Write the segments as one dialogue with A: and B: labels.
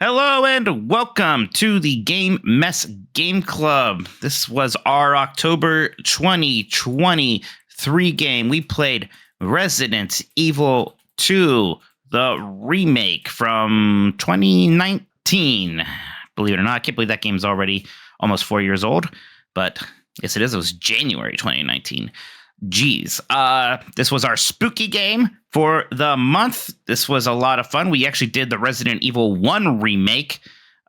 A: Hello and welcome to the Game Mess Game Club. This was our October 2023 game. We played Resident Evil 2, the remake from 2019. Believe it or not, I can't believe that game's already almost 4 years old, but yes, it is. It was January 2019. Geez. This was our spooky game for the month. This was a lot of fun. We actually did the Resident Evil 1 remake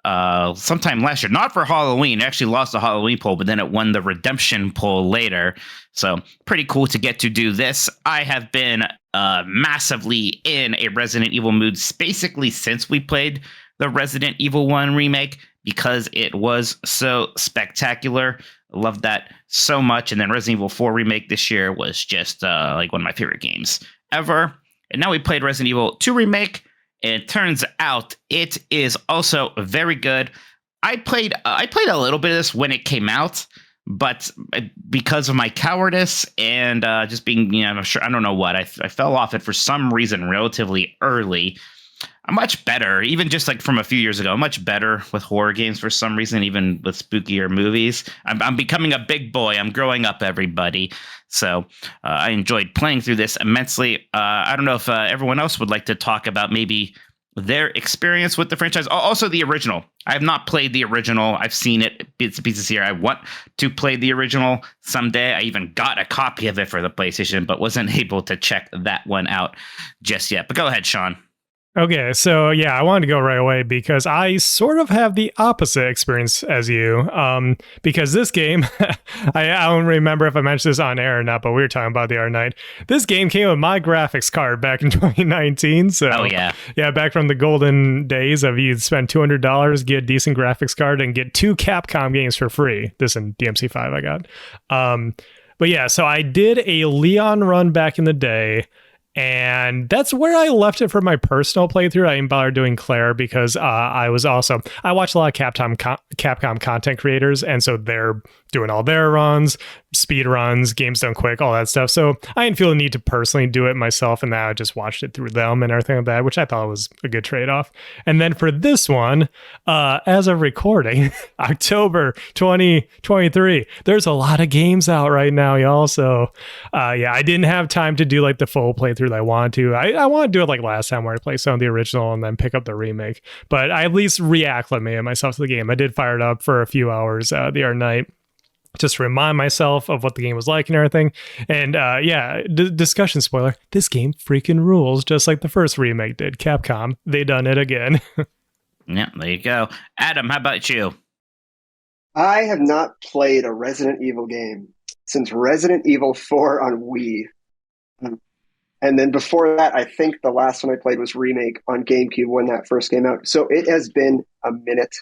A: sometime last year. Not for Halloween. It actually lost the Halloween poll, but then it won the redemption poll later. So pretty cool to get to do this. I have been massively in a Resident Evil mood basically since we played the Resident Evil 1 remake because it was so spectacular. I loved that so much. And then Resident Evil 4 remake this year was just like one of my favorite games ever. And now we played Resident Evil 2 remake. And it turns out it is also very good. I played a little bit of this when it came out, but because of my cowardice and just being, I'm sure, I don't know what, I fell off it for some reason relatively early. I'm much better, even just like from a few years ago, much better with horror games for some reason, even with spookier movies. I'm becoming a big boy. I'm growing up, everybody. So I enjoyed playing through this immensely. I don't know if everyone else would like to talk about maybe their experience with the franchise. Also, the original. I have not played the original. I've seen it bits and pieces here. I want to play the original someday. I even got a copy of it for the PlayStation, but wasn't able to check that one out just yet. But go ahead, Sean.
B: Okay, so yeah, I wanted to go right away because I sort of have the opposite experience as you. Because this game, I don't remember if I mentioned this on air or not, but we were talking about the other night. This game came with my graphics card back in 2019. So yeah, back from the golden days of you'd spend $200, get a decent graphics card, and get 2 Capcom games for free. This in DMC5 I got. But yeah, so I did a Leon run back in the day. And that's where I left it for my personal playthrough. I didn't bother doing Claire because I watch a lot of Capcom content creators, and so they're doing all their runs, speed runs, games done quick, all that stuff. So I didn't feel the need to personally do it myself, and that I just watched it through them and everything like that, which I thought was a good trade-off. And then for this one, as of recording, October 2023, there's a lot of games out right now, y'all. So yeah, I didn't have time to do like the full playthrough that I wanted to. I want to do it like last time where I play some of the original and then pick up the remake. But I at least reacclimated myself to the game. I did fire it up for a few hours the other night, just to remind myself of what the game was like and everything. And yeah, discussion spoiler, this game freaking rules, just like the first remake did. Capcom, they done it again.
A: Yeah, there you go. Adam, how about you?
C: I have not played a Resident Evil game since Resident Evil 4 on Wii. And then before that, I think the last one I played was Remake on GameCube when that first came out. So it has been a minute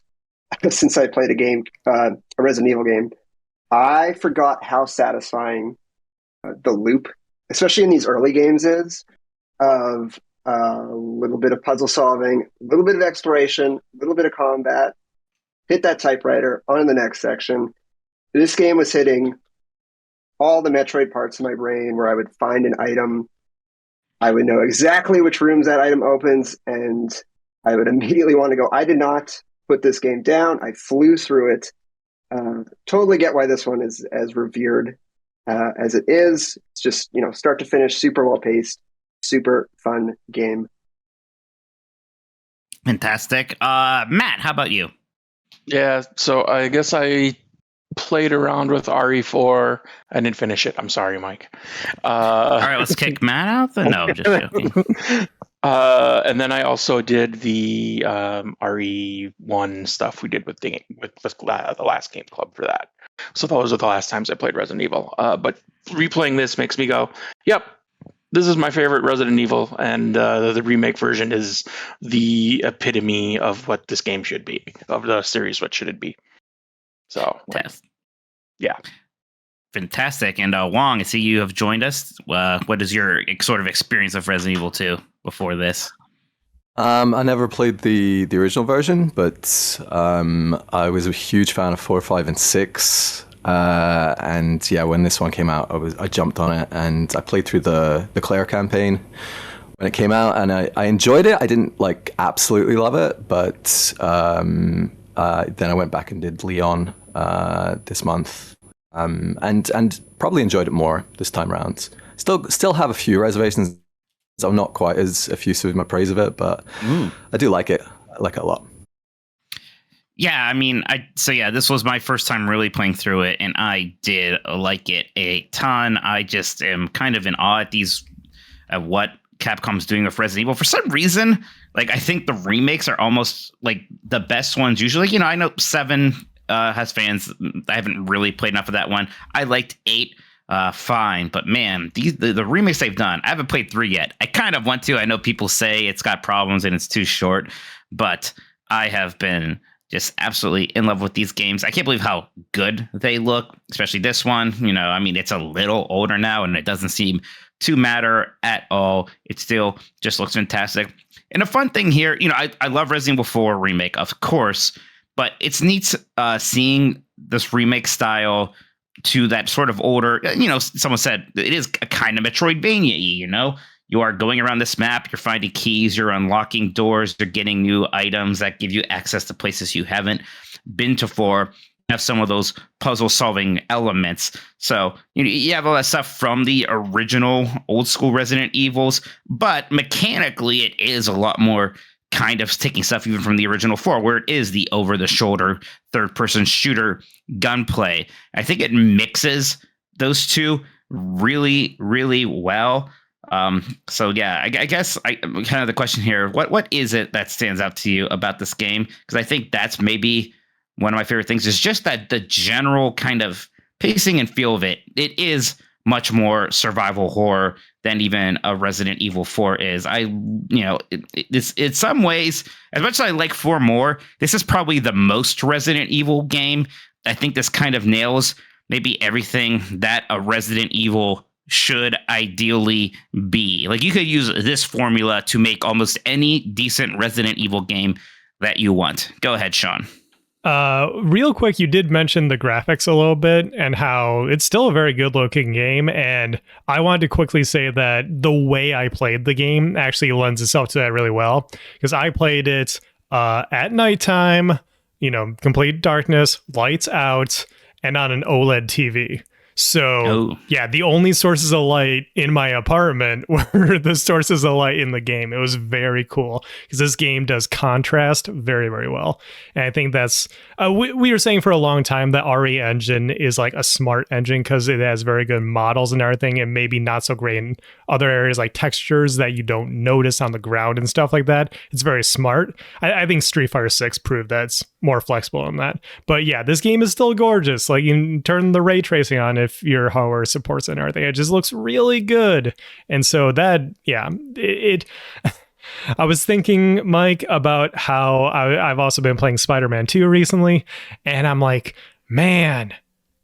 C: since I played a Resident Evil game. I forgot how satisfying the loop, especially in these early games, is of a little bit of puzzle solving, a little bit of exploration, a little bit of combat, hit that typewriter, on to the next section. This game was hitting all the Metroid parts of my brain where I would find an item, I would know exactly which rooms that item opens, and I would immediately want to go. I did not put this game down. I flew through it. Totally get why this one is as revered as it is. It's just, start to finish, super well paced, super fun game.
A: Fantastic. Matt, how about you?
D: Yeah, so I guess I played around with RE4. I didn't finish it. I'm sorry, Mike.
A: All right, let's kick Matt out then. No, I'm just joking.
D: And then I also did the RE1 stuff we did with the last game club for that. So those are the last times I played Resident Evil. But replaying this makes me go, yep, this is my favorite Resident Evil, and the remake version is the epitome of what this game should be, of the series. What should it be? So, yeah.
A: Fantastic. And Wong, I see you have joined us. What is your sort of experience of Resident Evil 2 before this?
E: I never played the original version, but I was a huge fan of 4, 5, and 6. And yeah, when this one came out, I jumped on it and I played through the Claire campaign, when it came out, and I enjoyed it. I didn't like absolutely love it, but then I went back and did Leon this month, and probably enjoyed it more this time around. Still have a few reservations. I'm not quite as effusive with my praise of it, but I do like it. I like it a lot.
A: Yeah, I mean, this was my first time really playing through it, and I did like it a ton. I just am kind of in awe at what Capcom's doing with Resident Evil. For some reason, like, I think the remakes are almost like the best ones usually. You know, I know 7 has fans. I haven't really played enough of that one. I liked 8. Fine, but man, the remakes they've done, I haven't played 3 yet. I kind of want to. I know people say it's got problems and it's too short, but I have been just absolutely in love with these games. I can't believe how good they look, especially this one. You know, I mean, it's a little older now, and it doesn't seem to matter at all. It still just looks fantastic. And a fun thing here, you know, I love Resident Evil 4 remake, of course, but it's neat seeing this remake style to that sort of older, you know, someone said it is a kind of Metroidvania-y, you know? You are going around this map, you're finding keys, you're unlocking doors, you're getting new items that give you access to places you haven't been to before, have some of those puzzle-solving elements. So you have all that stuff from the original old-school Resident Evils, but mechanically it is a lot more kind of taking stuff even from the original 4, where it is the over-the-shoulder third-person shooter gunplay. I think it mixes those two really, really well. So yeah, I guess kind of the question here, what is it that stands out to you about this game? Because I think that's maybe one of my favorite things is just that the general kind of pacing and feel of it. It is much more survival horror than even a Resident Evil 4 is. It's in some ways, as much as I like 4 more, this is probably the most Resident Evil game. I think this kind of nails maybe everything that a Resident Evil should ideally be. Like, you could use this formula to make almost any decent Resident Evil game that you want. Go ahead, Sean.
B: Real quick, you did mention the graphics a little bit and how it's still a very good looking game. And I wanted to quickly say that the way I played the game actually lends itself to that really well, because I played it at nighttime, you know, complete darkness, lights out, and on an OLED TV. So, yeah, the only sources of light in my apartment were the sources of light in the game. It was very cool because this game does contrast very, very well. And I think that's, we were saying for a long time that RE engine is like a smart engine because it has very good models and everything, and maybe not so great in other areas like textures that you don't notice on the ground and stuff like that. It's very smart. I think Street Fighter 6 proved that it's more flexible on that. But yeah, this game is still gorgeous. Like, you can turn the ray tracing on if your hardware supports it and everything. It just looks really good. And so that, yeah, I was thinking, Mike, about how I've also been playing Spider-Man 2 recently, and I'm like, man,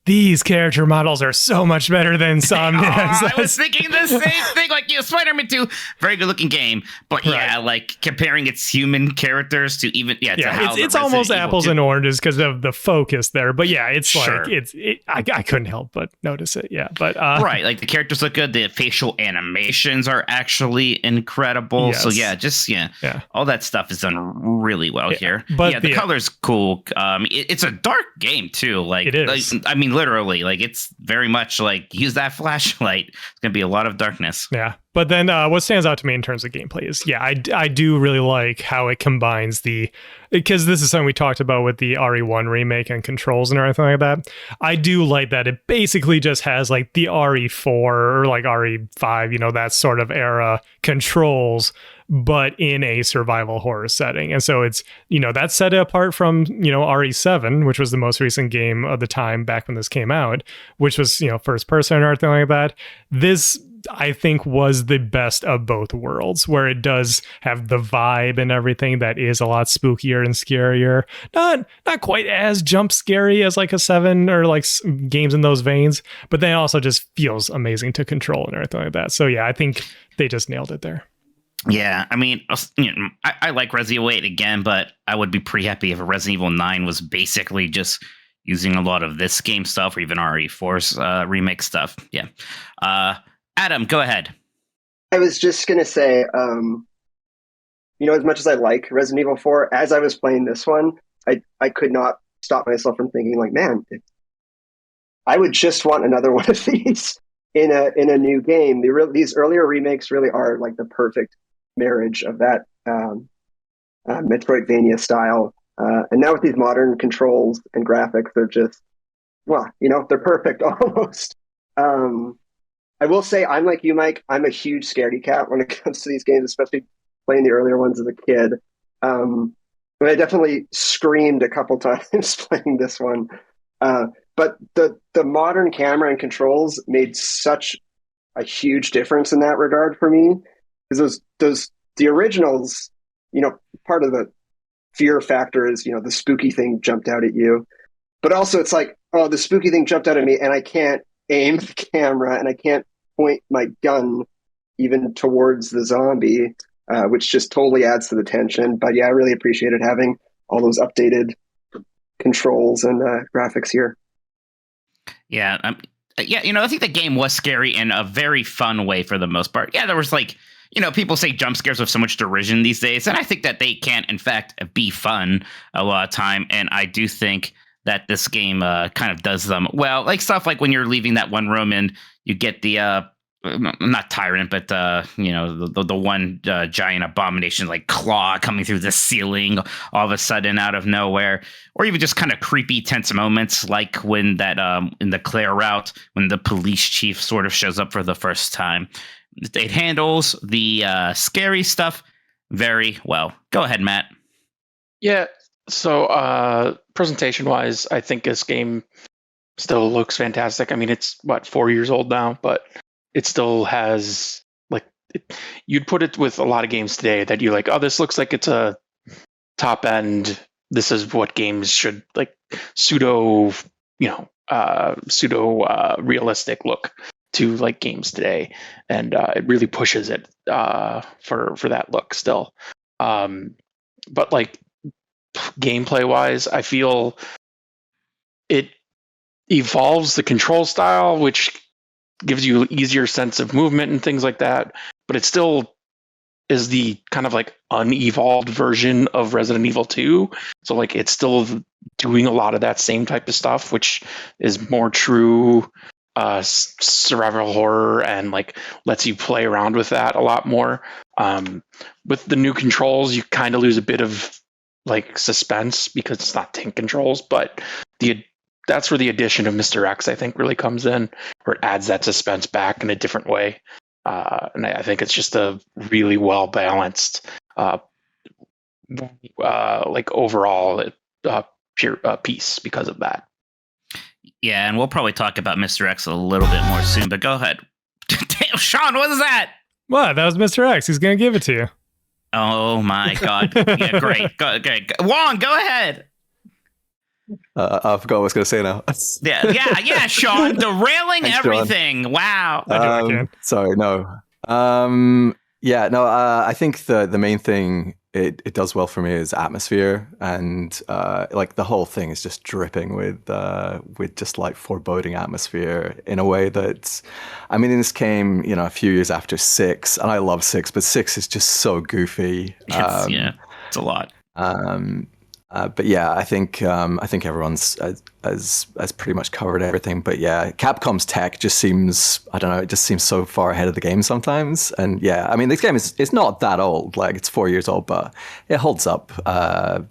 B: these character models are so much better than Insomniac's.
A: I was thinking the same thing. Like, Spider-Man 2, very good looking game, but yeah, like comparing its human characters to even to how
B: it's almost apples and oranges because of the focus there. But yeah, it's
A: sure.
B: Like I couldn't help but notice it. Yeah, but
A: right, like the characters look good. The facial animations are actually incredible.
B: Yes.
A: So yeah, all that stuff is done really well here.
B: But
A: yeah, the color's cool. It's a dark game too. Like,
B: it is.
A: Like, I mean, literally, like, it's very much like use that flashlight. It's gonna be a lot of darkness.
B: Yeah. But then what stands out to me in terms of gameplay is, I do really like how it combines because this is something we talked about with the RE1 remake and controls and everything like that. I do like that it basically just has like the RE4 or like RE5, you know, that sort of era controls, but in a survival horror setting. And so it's, you know, that's set apart from, you know, RE7, which was the most recent game of the time back when this came out, which was, you know, first person or anything like that. This, I think, was the best of both worlds, where it does have the vibe and everything that is a lot spookier and scarier. Not quite as jump scary as like a 7 or like games in those veins, but then also just feels amazing to control and everything like that. So yeah, I think they just nailed it there.
A: Yeah, I mean, I like Resident Evil 8 again, but I would be pretty happy if a Resident Evil 9 was basically just using a lot of this game stuff or even RE4's remake stuff. Yeah. Adam, go ahead.
C: I was just gonna say, as much as I like Resident Evil 4, as I was playing this one, I could not stop myself from thinking like, man, I would just want another one of these in a new game. These earlier remakes really are like the perfect marriage of that Metroidvania style. And now with these modern controls and graphics, they're just, well, they're perfect almost. I will say, I'm like you, Mike. I'm a huge scaredy cat when it comes to these games, especially playing the earlier ones as a kid. But I definitely screamed a couple times playing this one. But the modern camera and controls made such a huge difference in that regard for me, because the originals, part of the fear factor is the spooky thing jumped out at you, but also it's like, oh, the spooky thing jumped out at me and I can't aim the camera and I can't point my gun even towards the zombie, which just totally adds to the tension. But yeah, I really appreciated having all those updated controls and graphics here.
A: Yeah. Yeah, I think the game was scary in a very fun way for the most part. Yeah, there was like, people say jump scares with so much derision these days, and I think that they can, in fact, be fun a lot of time. And I do think that this game kind of does them well. Like stuff like when you're leaving that one room and you get the not tyrant, but the one giant abomination like claw coming through the ceiling all of a sudden out of nowhere, or even just kind of creepy tense moments like when that in the Claire route when the police chief sort of shows up for the first time. It handles the scary stuff very well. Go ahead, Matt.
D: Yeah. So presentation wise, I think this game still looks fantastic. I mean, it's 4 years old now, but it still has you'd put it with a lot of games today that you're like, oh, this looks like it's a top end. This is what games should pseudo realistic look to like games today, and it really pushes it for that look still. But like gameplay wise, I feel it evolves the control style, which gives you easier sense of movement and things like that, but it still is the kind of like unevolved version of Resident Evil 2. So like it's still doing a lot of that same type of stuff, which is more true survival horror and like lets you play around with that a lot more. With the new controls, you kind of lose a bit of like suspense because it's not tank controls, but that's where the addition of Mr. X, I think, really comes in, where it adds that suspense back in a different way. And I think it's just a really well balanced, overall pure piece because of that.
A: Yeah, and we'll probably talk about Mr. X a little bit more soon, but go ahead. Damn, Sean, what is that?
B: What? That was Mr. X. He's going to give it to you.
A: Oh, my God. Yeah, great. Okay. Wong, go ahead.
E: I forgot what I was going to say now.
A: yeah, Sean, derailing
E: Thanks,
A: everything.
E: John.
A: Wow.
E: Sorry, no. I think the main thing it does well for me is atmosphere, and like the whole thing is just dripping with just like foreboding atmosphere in a way that, I mean, this came a few years after 6, and I love 6, but 6 is just so goofy.
A: It's a lot.
E: But yeah, I think everyone's has pretty much covered everything. But yeah, Capcom's tech just seems, I don't know, it just seems so far ahead of the game sometimes. And yeah, I mean, this game is not that old, like it's 4 years old, but it holds up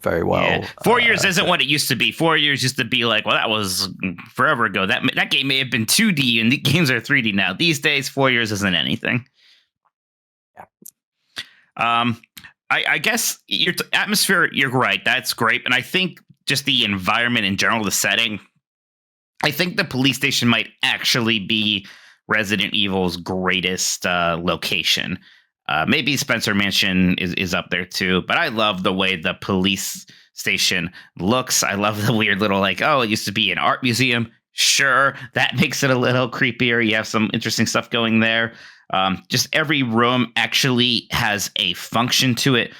E: very well.
A: Yeah. 4 years isn't what it used to be. 4 years used to be like, well, that was forever ago. That game may have been 2D and the games are 3D now. These days, 4 years isn't anything. Yeah. I guess your atmosphere, you're right. That's great. And I think just the environment in general, the setting, I think the police station might actually be Resident Evil's greatest location. Maybe Spencer Mansion is up there too. But I love the way the police station looks. I love the weird little it used to be an art museum. Sure, that makes it a little creepier. You have some interesting stuff going there. Just every room actually has a function to it.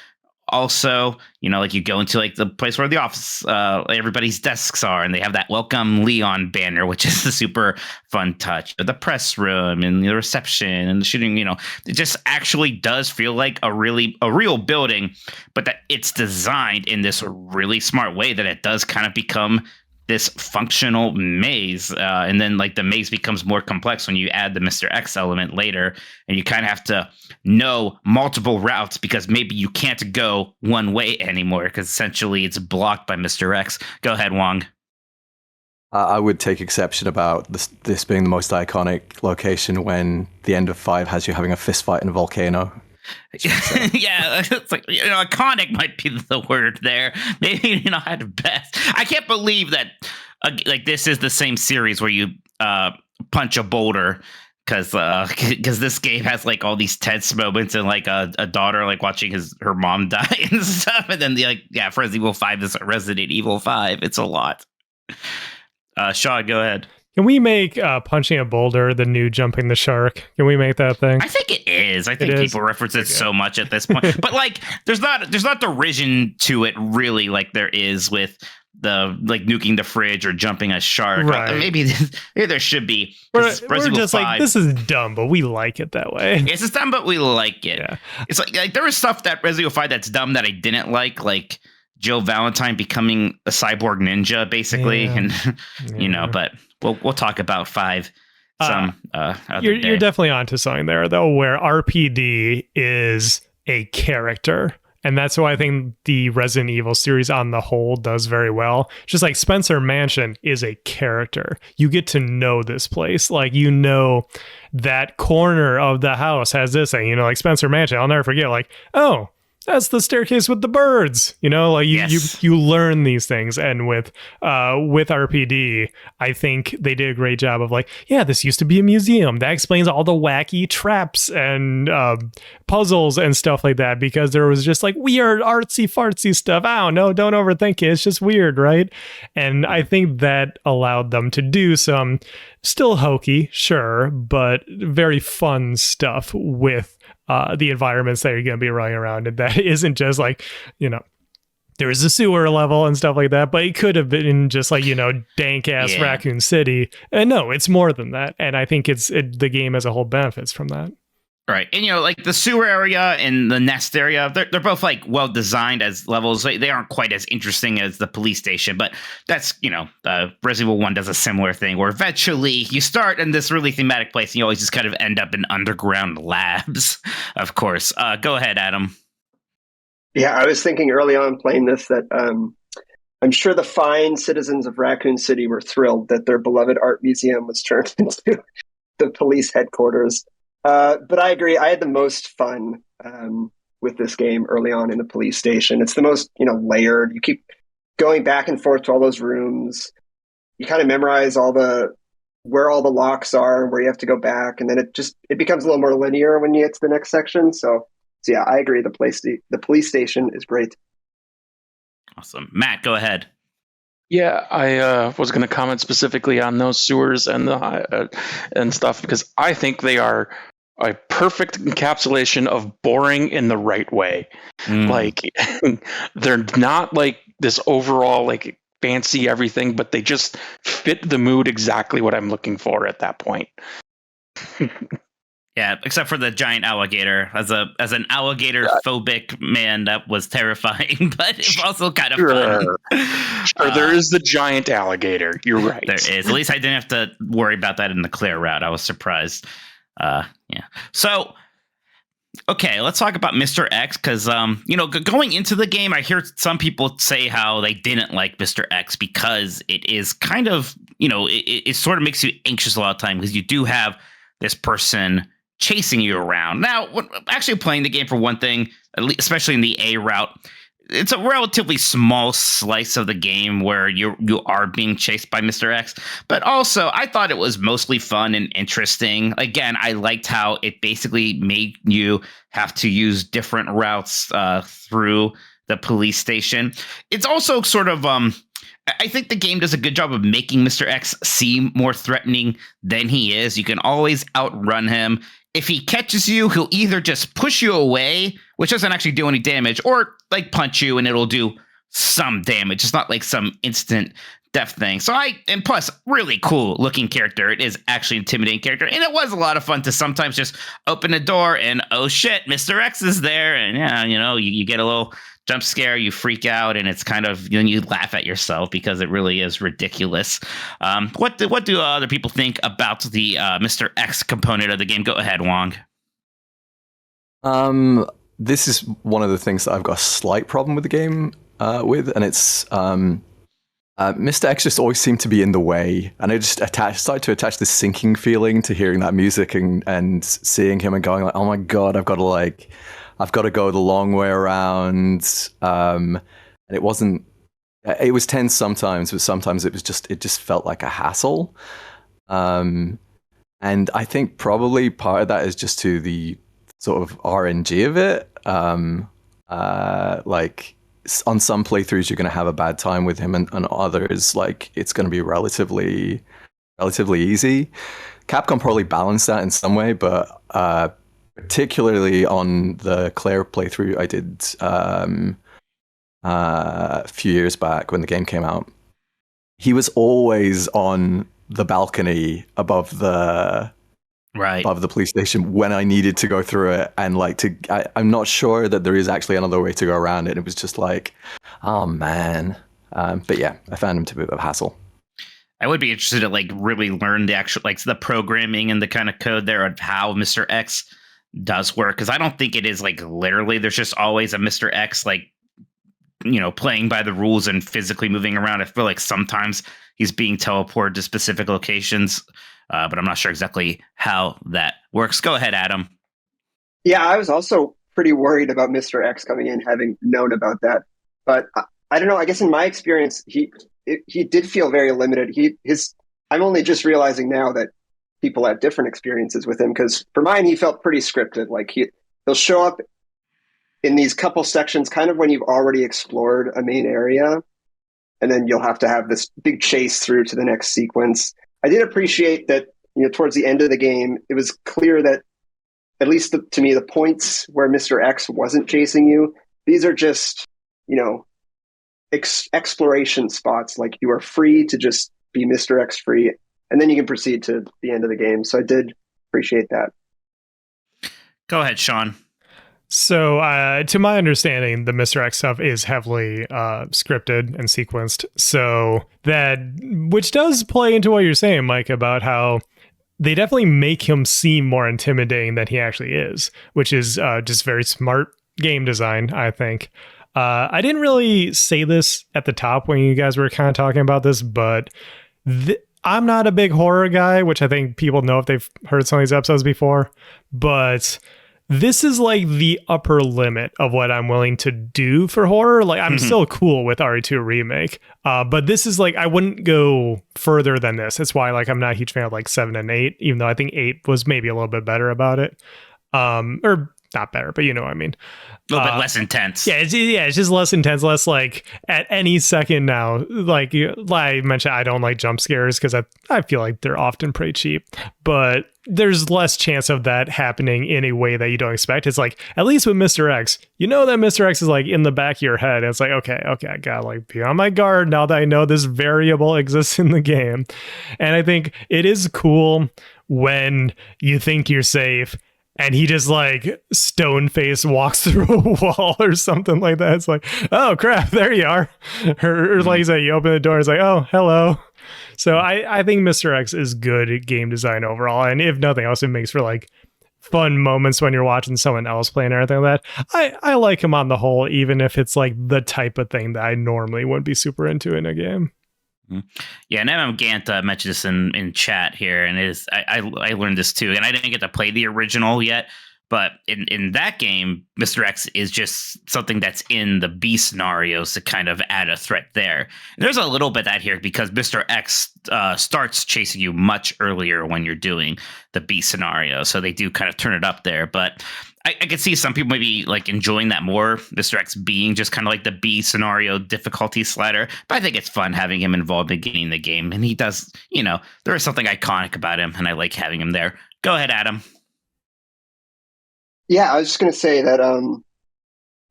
A: Also, like you go into like the place where the office, everybody's desks are, and they have that welcome Leon banner, which is a super fun touch. The press room and the reception and the shooting, it just actually does feel like a real building, but that it's designed in this really smart way that it does kind of become this functional maze, and then like the maze becomes more complex when you add the Mr. X element later, and you kind of have to know multiple routes because maybe you can't go one way anymore because essentially it's blocked by Mr. X. Go ahead, Wong.
E: I would take exception about this being the most iconic location when the end of 5 has you having a fist fight in a volcano.
A: Yeah, it's like iconic might be the word there. Maybe at best. I can't believe that like this is the same series where you punch a boulder because this game has like all these tense moments and like a daughter like watching her mom die and stuff, and then for Resident Evil 5, this Resident Evil 5, it's a lot. Shaw, go ahead.
B: Can we make punching a boulder the new jumping the shark? Can we make that thing?
A: I think it is. I think people reference it so much at this point. But like there's not derision to it really like there is with the like nuking the fridge or jumping a shark.
B: Right.
A: Maybe there should be.
B: We're just 5, like, this is dumb, but we like it that way.
A: It's dumb, but we like it.
B: Yeah.
A: It's like there was stuff that Resident Evil 5 that's dumb that I didn't like Jill Valentine becoming a cyborg ninja, basically, and but we'll talk about 5 some other day.
B: You're definitely onto something there, though, where RPD is a character, and that's why I think the Resident Evil series on the whole does very well. Just like Spencer Mansion is a character, you get to know this place, like that corner of the house has this thing, like Spencer Mansion. I'll never forget, like, oh, that's the staircase with the birds, like you learn these things. And with RPD, I think they did a great job of like, yeah, this used to be a museum. That explains all the wacky traps and puzzles and stuff like that, because there was just like weird artsy fartsy stuff. I don't know, don't overthink it. It's just weird, right? And I think that allowed them to do some still hokey, sure, but very fun stuff with the environments that you're going to be running around, and that isn't just like there is a sewer level and stuff like that, but it could have been just like dank ass Raccoon City, and no, it's more than that. And I think the game as a whole benefits from that.
A: Right. And, like the sewer area and the nest area, they're both like well designed as levels. They aren't quite as interesting as the police station, but that's, Resident Evil 1 does a similar thing where eventually you start in this really thematic place and you always just kind of end up in underground labs, of course. Go ahead, Adam.
C: Yeah, I was thinking early on playing this that I'm sure the fine citizens of Raccoon City were thrilled that their beloved art museum was turned into the police headquarters. But I agree. I had the most fun with this game early on in the police station. It's the most, layered. You keep going back and forth to all those rooms. You kind of memorize where all the locks are and where you have to go back. And then it becomes a little more linear when you get to the next section. So yeah, I agree. The police station is great.
A: Awesome. Matt, go ahead.
D: Yeah, I was going to comment specifically on those sewers and and stuff, because I think they are a perfect encapsulation of boring in the right way. Like they're not like this overall like fancy everything, but they just fit the mood exactly what I'm looking for at that point.
A: Yeah, except for the giant alligator. As an alligator phobic man, that was terrifying, but it's also kind of fun.
D: Sure, there is the giant alligator. You're right.
A: There is. At least I didn't have to worry about that in the clear route. I was surprised. Yeah. So, okay, let's talk about Mr. X, because going into the game, I hear some people say how they didn't like Mr. X because it is kind of it sort of makes you anxious a lot of time because you do have this person chasing you around. Now, actually playing the game, for one thing, especially in the A route, it's a relatively small slice of the game where you are being chased by Mr. X. But also, I thought it was mostly fun and interesting. Again, I liked how it basically made you have to use different routes through the police station. It's also sort of I think the game does a good job of making Mr. X seem more threatening than he is. You can always outrun him. If he catches you, he'll either just push you away, which doesn't actually do any damage, or like punch you and it'll do some damage. It's not like some instant death thing. And plus, really cool looking character. It is actually an intimidating character. And it was a lot of fun to sometimes just open a door and, oh shit, Mr. X is there. And yeah, you get a little jump scare, you freak out, and it's kind of, you laugh at yourself because it really is ridiculous. What do other people think about the Mr. X component of the game? Go ahead, Wong.
E: This is one of the things that I've got a slight problem with the game and it's Mr. X just always seemed to be in the way, and I just started to attach this sinking feeling to hearing that music and seeing him and going like, oh my god, I've got to go the long way around. And it was tense sometimes, but sometimes it just felt like a hassle. And I think probably part of that is just to the sort of RNG of it. Like on some playthroughs, you're going to have a bad time with him, and others, like, it's going to be relatively easy. Capcom probably balanced that in some way, but particularly on the Claire playthrough I did a few years back when the game came out, he was always on the balcony above the police station when I needed to go through it, and I'm not sure that there is actually another way to go around it. It was just like, oh man. But yeah, I found him to be a bit of a hassle.
A: I would be interested to really learn the actual the programming and the kind of code there of how Mr. X does work, because I don't think it is literally there's just always a Mr. X playing by the rules and physically moving around. I feel like sometimes he's being teleported to specific locations, but I'm not sure exactly how that works. Go ahead, Adam.
C: Yeah, I was also pretty worried about Mr. X coming in, having known about that. But I don't know. I guess in my experience, he did feel very limited. I'm only just realizing now that people had different experiences with him, because for mine, he felt pretty scripted. He'll show up in these couple sections kind of when you've already explored a main area, and then you'll have to have this big chase through to the next sequence. I did appreciate that, towards the end of the game, it was clear that, at least to me, the points where Mr. X wasn't chasing you, these are just, exploration spots. You are free to just be Mr. X free, and then you can proceed to the end of the game. So I did appreciate that.
A: Go ahead, Sean.
B: So, to my understanding, the Mr. X stuff is heavily scripted and sequenced. So which does play into what you're saying, Mike, about how they definitely make him seem more intimidating than he actually is, which is just very smart game design, I think. I didn't really say this at the top when you guys were kind of talking about this, but I'm not a big horror guy, which I think people know if they've heard some of these episodes before, but this is the upper limit of what I'm willing to do for horror. I'm still cool with RE2 Remake, but this is I wouldn't go further than this. That's why I'm not a huge fan of 7 and 8, even though I think 8 was maybe a little bit better about it. Or not better, but you know what I mean.
A: A little bit less intense.
B: Yeah, it's just less intense, less at any second now. I mentioned, I don't like jump scares because I feel like they're often pretty cheap, but there's less chance of that happening in a way that you don't expect. It's at least with Mr. X, that Mr. X is in the back of your head. It's okay, I gotta be on my guard now that I know this variable exists in the game. And I think it is cool when you think you're safe and he just stone face walks through a wall or something like that. It's oh crap, there you are. Or you say, you open the door, it's oh, hello. So I think Mr. X is good at game design overall. And if nothing else, it makes for fun moments when you're watching someone else play and everything like that. I like him on the whole, even if it's the type of thing that I normally wouldn't be super into in a game.
A: Yeah, and MM Gant mentioned this in chat here, and I learned this too, and I didn't get to play the original yet, but in that game, Mr. X is just something that's in the B scenarios to kind of add a threat there. And there's a little bit of that here because Mr. X starts chasing you much earlier when you're doing the B scenario, so they do kind of turn it up there, but I could see some people maybe like enjoying that more, Mr. X being just kind of like the B scenario difficulty slider. But I think it's fun having him involved in getting the game. And he does, there is something iconic about him, and I like having him there. Go ahead, Adam.
C: Yeah, I was just going to say that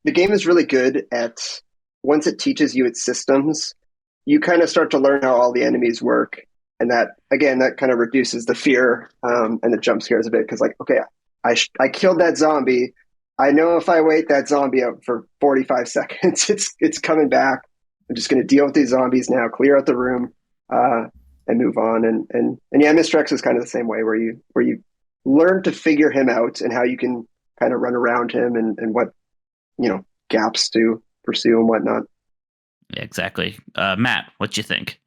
C: the game is really good at, once it teaches you its systems, you kind of start to learn how all the enemies work. And that, again, that kind of reduces the fear and the jump scares a bit. Because, like, okay, I killed that zombie. I know if I wait that zombie out for 45 seconds, it's coming back. I'm just going to deal with these zombies now, clear out the room, and move on. And yeah, Mr. X is kind of the same way, where you learn to figure him out and how you can kind of run around him and what gaps to pursue and whatnot.
A: Yeah, exactly. Matt, what you think?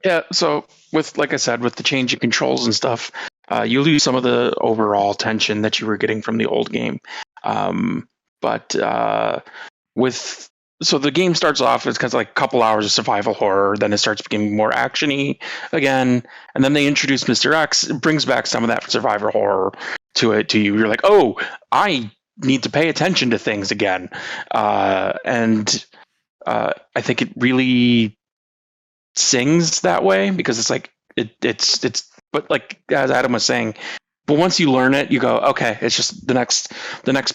D: Yeah, so like I said, with the change in controls and stuff, you lose some of the overall tension that you were getting from the old game. But so the game starts off as kind of like a couple hours of survival horror, then it starts becoming more actiony again, and then they introduce Mr. X. It brings back some of that survival horror to you. You're like, oh, I need to pay attention to things again, and I think it really sings that way, because it's like it's but like as Adam was saying, but once you learn it, you go, okay, it's just the next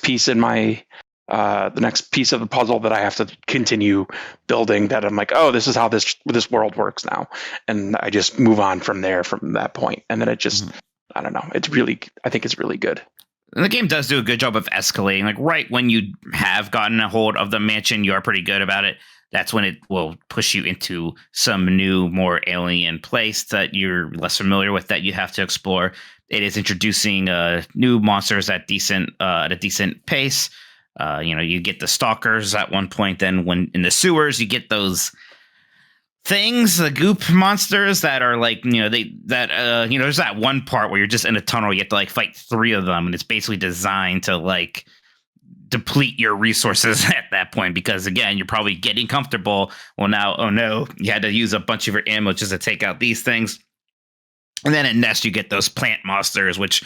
D: piece in my the next piece of the puzzle that I have to continue building, that I'm like, oh, this is how this world works now, and I just move on from that point, and then it just I don't know, I think it's really good.
A: And the game does do a good job of escalating. Like right when you have gotten a hold of the mansion, you are pretty good about it. That's when it will push you into some new, more alien place that you're less familiar with that you have to explore. It is introducing new monsters at a decent pace. You get the stalkers at one point. Then when in the sewers, you get those things, the goop monsters that are like, there's that one part where you're just in a tunnel. You have to like fight 3 of them, and it's basically designed to like deplete your resources at that point, because again, you're probably getting comfortable. Well, now, oh no, you had to use a bunch of your ammo just to take out these things. And then at Nest, you get those plant monsters, which,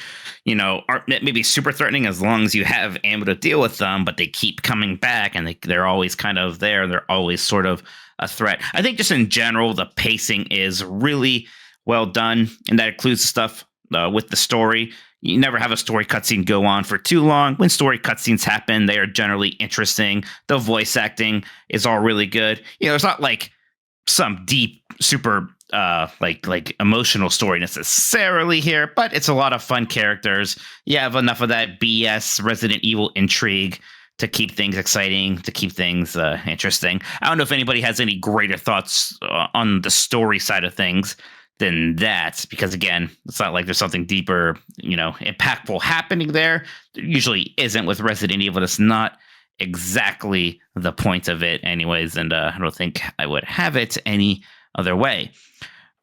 A: aren't maybe super threatening as long as you have ammo to deal with them, but they keep coming back, and they're always kind of there. They're always sort of a threat. I think just in general, the pacing is really well done, and that includes stuff with the story. You never have a story cutscene go on for too long. When story cutscenes happen, they are generally interesting. The voice acting is all really good. It's not like some deep, super like emotional story necessarily here, but it's a lot of fun characters. You have enough of that BS Resident Evil intrigue to keep things exciting, to keep things interesting. I don't know if anybody has any greater thoughts on the story side of things than that, because again, it's not like there's something deeper, impactful happening there. There usually isn't with Resident Evil. It's not exactly the point of it anyways, and I don't think I would have it any other way.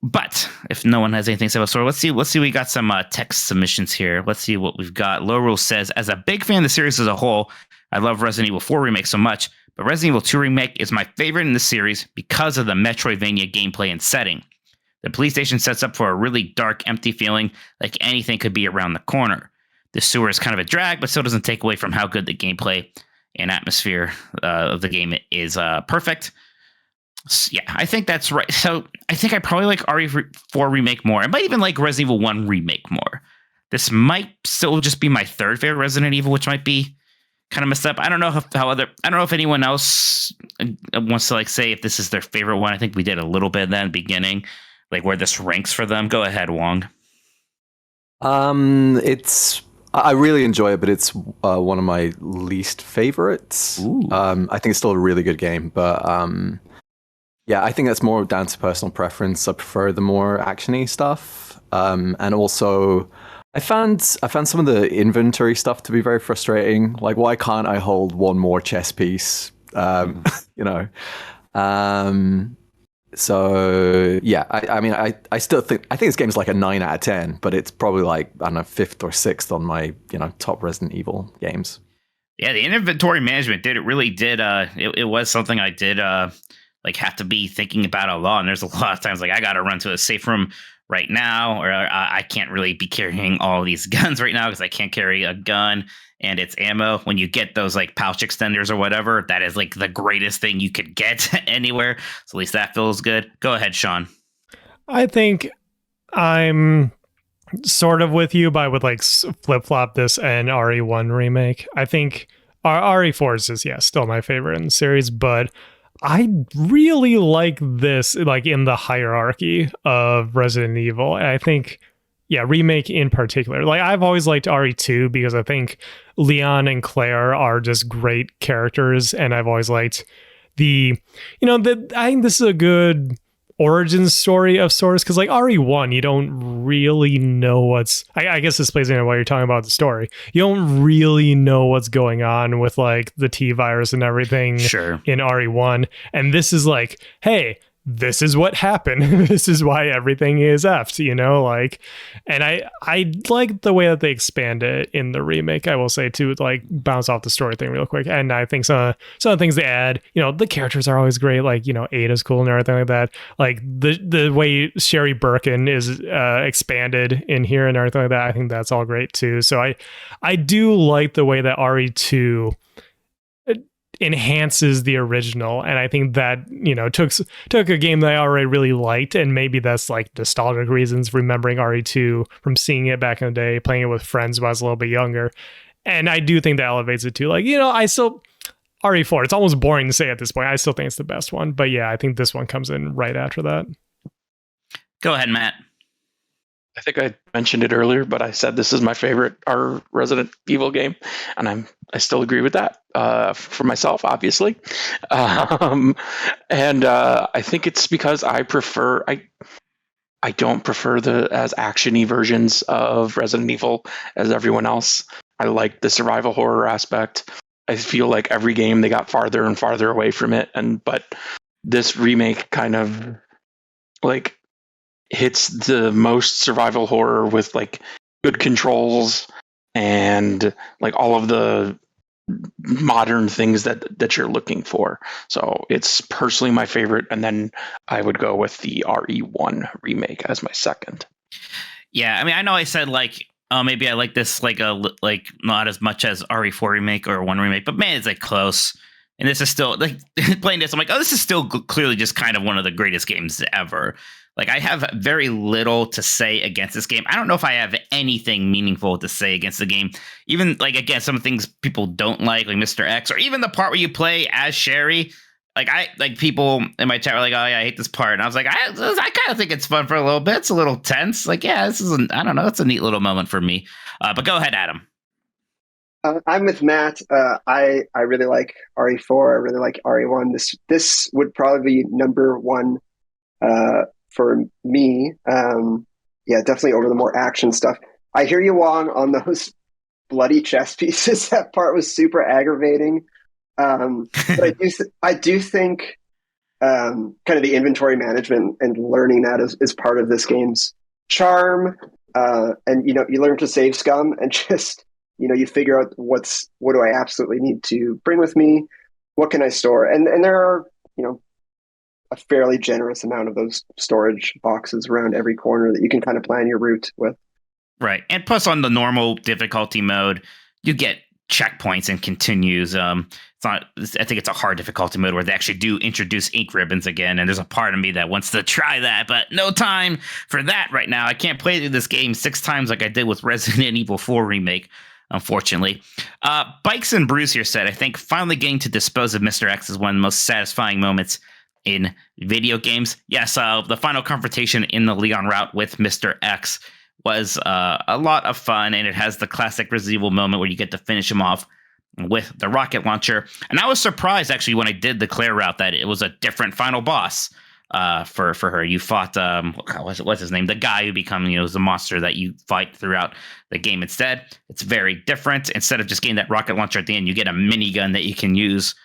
A: But if no one has anything to say about story, let's see. We got some text submissions here. Let's see what we've got. Low Rule says, as a big fan of the series as a whole, I love Resident Evil 4 Remake so much, but Resident Evil 2 Remake is my favorite in the series because of the Metroidvania gameplay and setting. The police station sets up for a really dark, empty feeling, like anything could be around the corner. The sewer is kind of a drag, but still doesn't take away from how good the gameplay and atmosphere of the game is perfect. So, yeah, I think that's right. So I think I probably like RE4 Remake more. I might even like Resident Evil 1 Remake more. This might still just be my third favorite Resident Evil, which might be kind of messed up. I don't know I don't know if anyone else wants to like say if this is their favorite one. I think we did a little bit of that in the beginning, like where this ranks for them. Go ahead, Wong.
E: I really enjoy it, but it's one of my least favorites. I think it's still a really good game, but yeah, I think that's more down to personal preference. I prefer the more actiony stuff, and also I found some of the inventory stuff to be very frustrating. Like, why can't I hold one more chess piece? So yeah, I still think this game's like a 9 out of 10, but it's probably like, I don't know, 5th or 6th on my top Resident Evil games.
A: Yeah, the inventory management really did. It was something I did like have to be thinking about a lot. And there's a lot of times like I got to run to a safe room right now, or I can't really be carrying all these guns right now because I can't carry a gun and its ammo. When you get those like pouch extenders or whatever, that is like the greatest thing you could get anywhere. So at least that feels good. Go ahead, Sean.
B: I think I'm sort of with you, but I would like flip flop this and RE1 remake. I think RE4 is just, yeah, still my favorite in the series, but I really like this, like in the hierarchy of Resident Evil. And I think, yeah, remake in particular. Like I've always liked RE2 because I think Leon and Claire are just great characters, and I've always liked the, I think this is a good origin story of sorts, because like RE1, you don't really know what's, I guess this plays into what you're talking about the story. You don't really know what's going on with like the T virus and everything
A: Sure.
B: in RE1, and this is like, hey, this is what happened. This is why everything is effed, like, and I like the way that they expand it in the remake, I will say, to like bounce off the story thing real quick. And I think some of the things they add, the characters are always great, like, Ada's cool and everything like that. Like the way Sherry Birkin is expanded in here and everything like that, I think that's all great too. So I do like the way that RE2 enhances the original, and I think that took a game that I already really liked, and maybe that's like nostalgic reasons, remembering RE2 from seeing it back in the day, playing it with friends when I was a little bit younger, and I do think that elevates it to like, I still, RE4, it's almost boring to say at this point, I still think it's the best one, but yeah, I think this one comes in right after that.
A: Go ahead, Matt.
D: I think I mentioned it earlier, but I said this is my favorite Resident Evil game, and I still agree with that for myself, obviously. And I think it's because I don't prefer the as actiony versions of Resident Evil as everyone else. I like the survival horror aspect. I feel like every game they got farther and farther away from it, but this remake kind of like hits the most survival horror with like good controls and like all of the modern things that you're looking for. So it's personally my favorite, and then I would go with the RE1 remake as my second.
A: Yeah, I mean, I know I said like, maybe I like this like not as much as RE4 remake or 1 remake, but man, it's like close. And this is still like playing this, I'm like, oh, this is still clearly just kind of one of the greatest games ever. Like, I have very little to say against this game. I don't know if I have anything meaningful to say against the game. Even, like, again, some things people don't like Mr. X, or even the part where you play as Sherry. Like, people in my chat were like, oh, yeah, I hate this part. And I was like, I kind of think it's fun for a little bit. It's a little tense. Like, yeah, I don't know. It's a neat little moment for me. But go ahead, Adam.
C: I'm with Matt. I really like RE4. I really like RE1. This would probably be number one for me. Yeah, definitely over the more action stuff. I hear you, Wong, on those bloody chess pieces. That part was super aggravating. But I do think kind of the inventory management and learning that is part of this game's charm. And you learn to save scum and just you figure out what do I absolutely need to bring with me, what can I store, and there are a fairly generous amount of those storage boxes around every corner that you can kind of plan your route with.
A: Right. And plus on the normal difficulty mode, you get checkpoints and continues. I think it's a hard difficulty mode where they actually do introduce ink ribbons again. And there's a part of me that wants to try that, but no time for that right now. I can't play through this game 6 times like I did with Resident Evil 4 Remake, unfortunately. Bikes and Bruce here said, I think finally getting to dispose of Mr. X is one of the most satisfying moments in video games. Yes, the final confrontation in the Leon route with Mr. X was a lot of fun, and it has the classic Resident Evil moment where you get to finish him off with the rocket launcher. And I was surprised, actually, when I did the Claire route, that it was a different final boss for her. You fought, what's his name? The guy who becomes, the monster that you fight throughout the game. Instead, it's very different. Instead of just getting that rocket launcher at the end, you get a minigun that you can use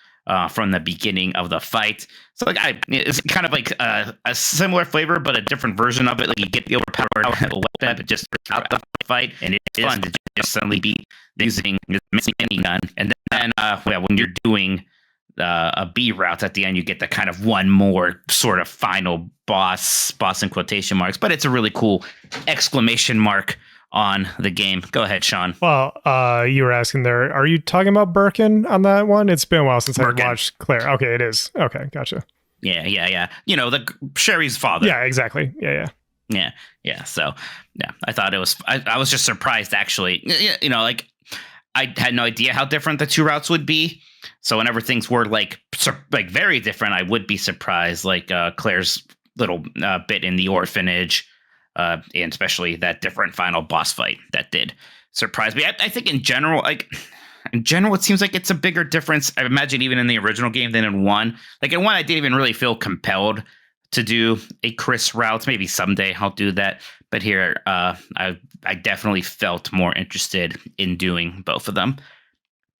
A: from the beginning of the fight. So it's kind of like a similar flavor, but a different version of it. Like you get the overpowered weapon, but just out the fight, and it's fun to just suddenly be using this minigun. And then when you're doing a B route at the end, you get the kind of one more sort of final boss in quotation marks. But it's a really cool exclamation mark on the game. Go ahead, Sean.
B: Well, you were asking there, are you talking about Birkin on that one? It's been a while since
A: Birkin.
B: I watched Claire. Okay, it is. Okay, gotcha.
A: Yeah. You know, the Sherry's father.
B: Yeah, exactly. Yeah.
A: So, yeah, I thought it was. I was just surprised, actually. You know, like I had no idea how different the two routes would be. So whenever things were like very different, I would be surprised. Like Claire's little bit in the orphanage, and especially that different final boss fight that did surprise me. I think in general, it seems like it's a bigger difference. I imagine even in the original game than in one. Like in one, I didn't even really feel compelled to do a Chris route. Maybe someday I'll do that. But here, I definitely felt more interested in doing both of them.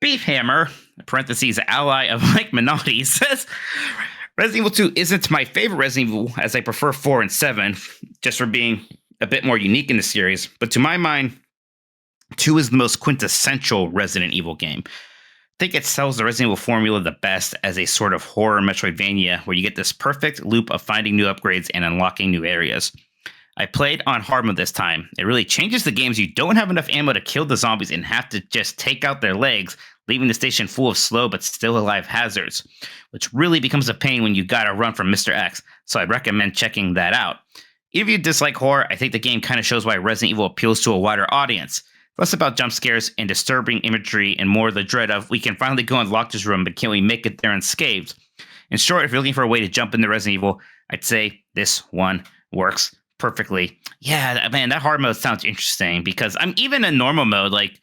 A: Beefhammer, parentheses, ally of Mike Minotti, says Resident Evil 2 isn't my favorite Resident Evil, as I prefer 4 and 7, just for being a bit more unique in the series. But to my mind, 2 is the most quintessential Resident Evil game. I think it sells the Resident Evil formula the best as a sort of horror Metroidvania, where you get this perfect loop of finding new upgrades and unlocking new areas. I played on hard mode this time. It really changes the games. You don't have enough ammo to kill the zombies and have to just take out their legs, leaving the station full of slow but still alive hazards, which really becomes a pain when you gotta run from Mr. X, so I'd recommend checking that out. If you dislike horror, I think the game kind of shows why Resident Evil appeals to a wider audience. Less about jump scares and disturbing imagery and more the dread of, we can finally go and lock this room, but can we make it there unscathed? In short, if you're looking for a way to jump into Resident Evil, I'd say this one works perfectly. Yeah, man, that hard mode sounds interesting because I'm even in normal mode, like,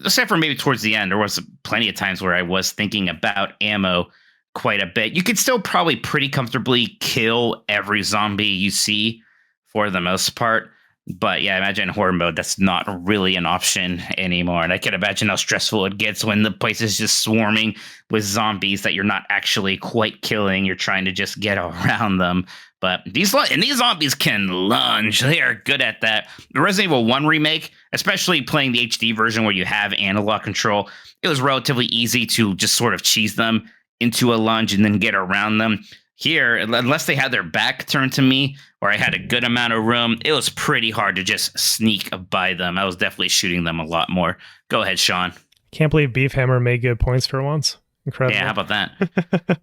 A: except for maybe towards the end, there was plenty of times where I was thinking about ammo quite a bit. You could still probably pretty comfortably kill every zombie you see for the most part. But yeah, imagine in horror mode, that's not really an option anymore. And I can imagine how stressful it gets when the place is just swarming with zombies that you're not actually quite killing. You're trying to just get around them. But these zombies can lunge. They are good at that. The Resident Evil 1 remake, especially playing the HD version where you have analog control, it was relatively easy to just sort of cheese them into a lunge and then get around them. Here, unless they had their back turned to me or I had a good amount of room, it was pretty hard to just sneak by them. I was definitely shooting them a lot more. Go ahead, Sean.
B: Can't believe Beefhammer made good points for once. Incredible.
A: Yeah, how about that?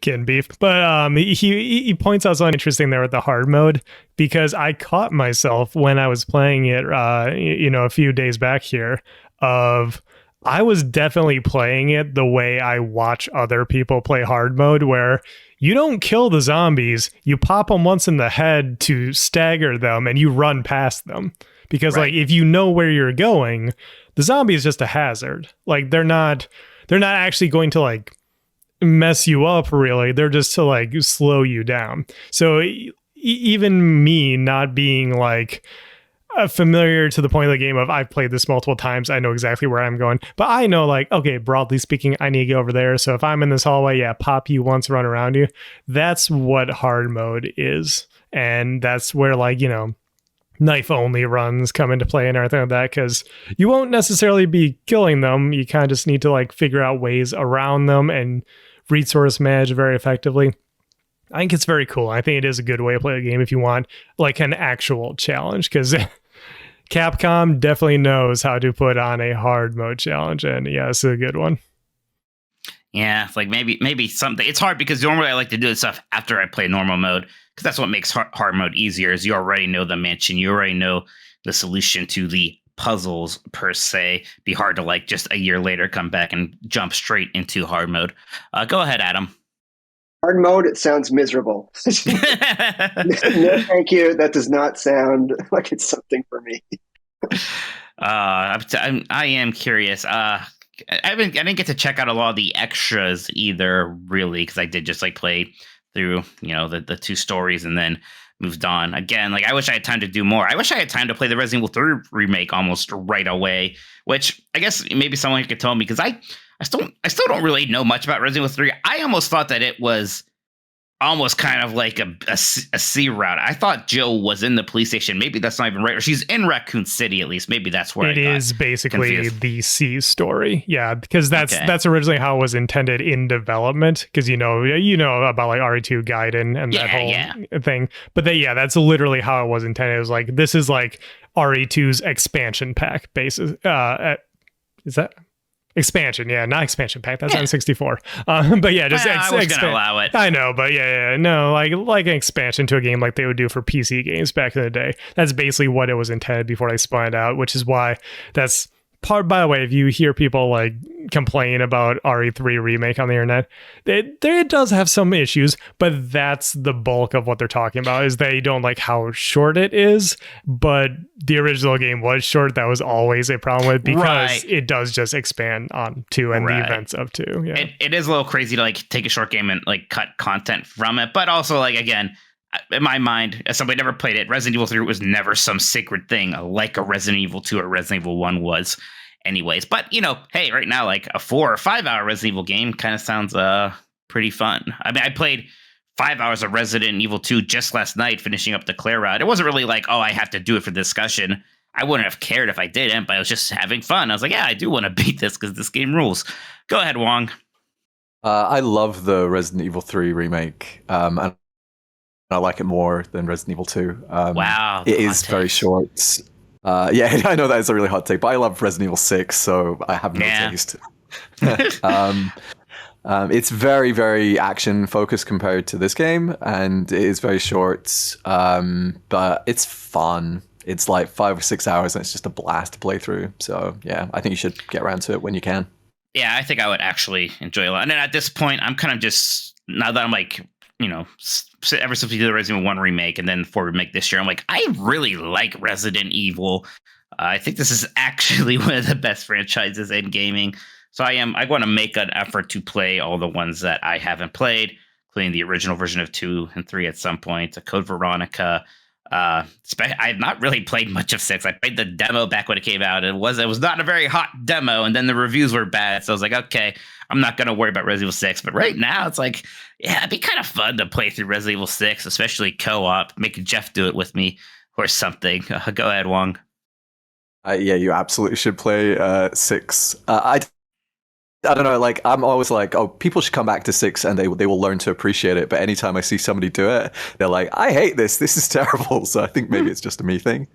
B: Getting beef. But he points out something interesting there with the hard mode, because I caught myself when I was playing it, a few days back here, I was definitely playing it the way I watch other people play hard mode, where you don't kill the zombies, you pop them once in the head to stagger them and you run past them. Because
A: right.
B: like if you know where you're going, the zombie is just a hazard. Like they're not actually going to like mess you up really. They're just to like slow you down. So even me not being like familiar to the point of the game of I've played this multiple times, I know exactly where I'm going, but I know like, okay, broadly speaking, I need to go over there. So if I'm in this hallway, yeah, pop you once, run around you. That's what hard mode is. And that's where like, knife only runs come into play and everything like that, because you won't necessarily be killing them. You kind of just need to like figure out ways around them and resource manage very effectively. I think it's very cool. I think it is a good way to play a game if you want like an actual challenge, because Capcom definitely knows how to put on a hard mode challenge, and yeah, it's a good one.
A: Yeah, it's like maybe something. It's hard because normally I like to do this stuff after I play normal mode, because that's what makes hard mode easier. Is you already know the mansion, you already know the solution to the puzzles per se. Be hard to like just a year later come back and jump straight into hard mode. Go ahead, Adam.
C: Hard mode, it sounds miserable. No, thank you. That does not sound like it's something for me.
A: I am curious. I didn't get to check out a lot of the extras either, really, because I did just like play through, the two stories and then moved on. Again, like I wish I had time to do more. I wish I had time to play the Resident Evil 3 remake almost right away, which I guess maybe someone could tell me, because I still don't really know much about Resident Evil 3. I almost thought that it was almost kind of like a C route. I thought Jill was in the police station. Maybe that's not even right. Or she's in Raccoon City, at least. Maybe that's where
B: it is basically
A: confused.
B: the C story. Yeah, because that's originally how it was intended in development. Because you know about like RE2 Gaiden and that whole thing. But that's literally how it was intended. It was like, this is like RE2's expansion pack basis. Is that? Expansion, not expansion pack. That's on 64. But just
A: I was gonna allow it.
B: I know, but no, like an expansion to a game like they would do for PC games back in the day. That's basically what it was intended before they spun it out, which is why that's part. By the way, if you hear people like complain about RE3 remake on the internet, it does have some issues, but that's the bulk of what they're talking about. Is they don't like how short it is, but the original game was short. That was always a problem with, because it does just expand on 2 and the events of 2. Yeah,
A: it is a little crazy to like take a short game and like cut content from it, but also like, again, in my mind, as somebody never played it, Resident Evil 3 was never some sacred thing like a Resident Evil 2 or Resident Evil 1 was. Anyways, but hey, right now, like a 4 or 5 hour Resident Evil game kind of sounds pretty fun. I mean, I played 5 hours of Resident Evil 2 just last night, finishing up the Claire route. It wasn't really like, oh, I have to do it for discussion. I wouldn't have cared if I didn't, but I was just having fun. I was like, yeah, I do want to beat this because this game rules. Go ahead, Wong.
E: I love the Resident Evil 3 remake, and I like it more than Resident Evil 2.
A: Wow,
E: it is very short. I know that is a really hot take, but I love Resident Evil 6, so I have no taste. It's very, very action focused compared to this game, and it is very short, but it's fun. It's like 5 or 6 hours, and it's just a blast to play through. So yeah, I think you should get around to it when you can. Yeah,
A: I think I would actually enjoy a lot. And then at this point, I'm kind of just, now that I'm like, ever since we did the Resident Evil 1 remake and then 4 remake this year, I'm like, I really like Resident Evil. I think this is actually one of the best franchises in gaming. So I want to make an effort to play all the ones that I haven't played, including the original version of 2 and 3 at some point, Code Veronica. I have not really played much of 6. I played the demo back when it came out. It was not a very hot demo, and then the reviews were bad. So I was like, okay, I'm not going to worry about Resident Evil 6. But right now, it's like, yeah, it'd be kind of fun to play through Resident Evil 6, especially co-op. Make Jeff do it with me or something. Go ahead, Wong.
E: You absolutely should play 6. I don't know, like, I'm always like, oh, people should come back to 6 and they will learn to appreciate it. But anytime I see somebody do it, they're like, I hate this. This is terrible. So I think maybe it's just a me thing.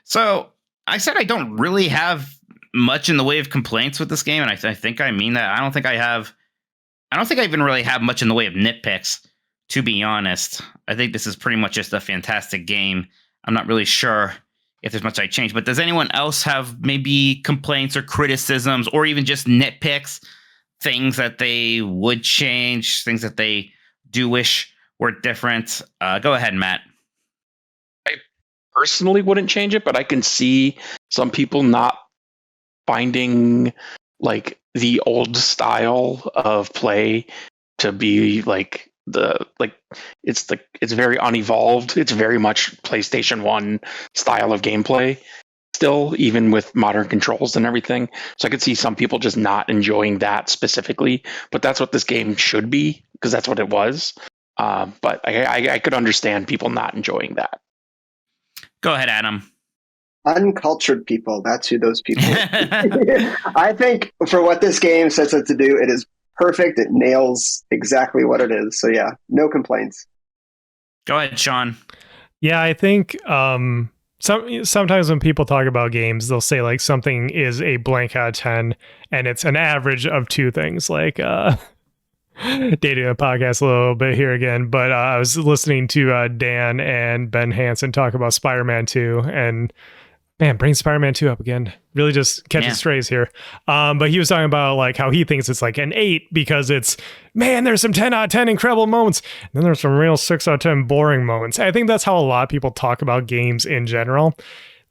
A: So I said I don't really have much in the way of complaints with this game. And I think I mean that. I don't think I even really have much in the way of nitpicks, to be honest. I think this is pretty much just a fantastic game. I'm not really sure if there's much I change, but does anyone else have maybe complaints or criticisms or even just nitpicks, things that they would change, things that they do wish were different? Go ahead, Matt.
D: I personally wouldn't change it, but I can see some people not finding like the old style of play to be like it's very unevolved. It's very much PlayStation 1 style of gameplay still, even with modern controls and everything. So I could see some people just not enjoying that specifically, but that's what this game should be, because that's what it was. But I could understand people not enjoying that.
A: Go ahead, Adam.
C: Uncultured people, that's who those people are. I think for what this game sets out to do, it is perfect. It nails exactly what it is. So yeah, no complaints.
A: Go ahead, Sean.
B: Yeah, I think sometimes when people talk about games, they'll say like something is a blank out of 10 and it's an average of 2 things. Like dating the podcast a little bit here again, but I was listening to Dan and Ben Hansen talk about Spider-Man 2, and man, bring Spider-Man 2 up again. Really just catching strays here. But he was talking about like how he thinks it's like an 8 because it's, man, there's some 10 out of 10 incredible moments. And then there's some real 6 out of 10 boring moments. I think that's how a lot of people talk about games in general.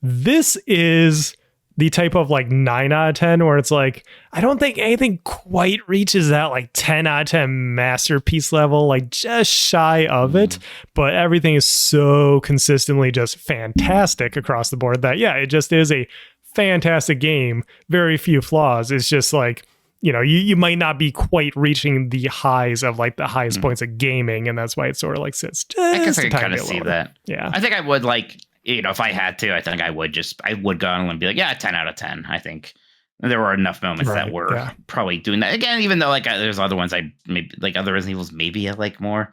B: This is the type of like 9 out of 10 where it's like, I don't think anything quite reaches that like 10 out of 10 masterpiece level, like just shy of it. But everything is so consistently just fantastic across the board that, yeah, it just is a fantastic game. Very few flaws. It's just like you might not be quite reaching the highs of like the highest points of gaming, and that's why it sort of like sits just
A: I guess I
B: a
A: can
B: tiny
A: kind of
B: bit
A: see
B: lower.
A: that.
B: Yeah.
A: I think I would like, if I had to, I think I would go on and be like, yeah, 10 out of 10. I think there were enough moments that
B: Right,
A: were
B: yeah.
A: probably doing that again, even though like there's other ones I maybe like other Resident Evils maybe I like more,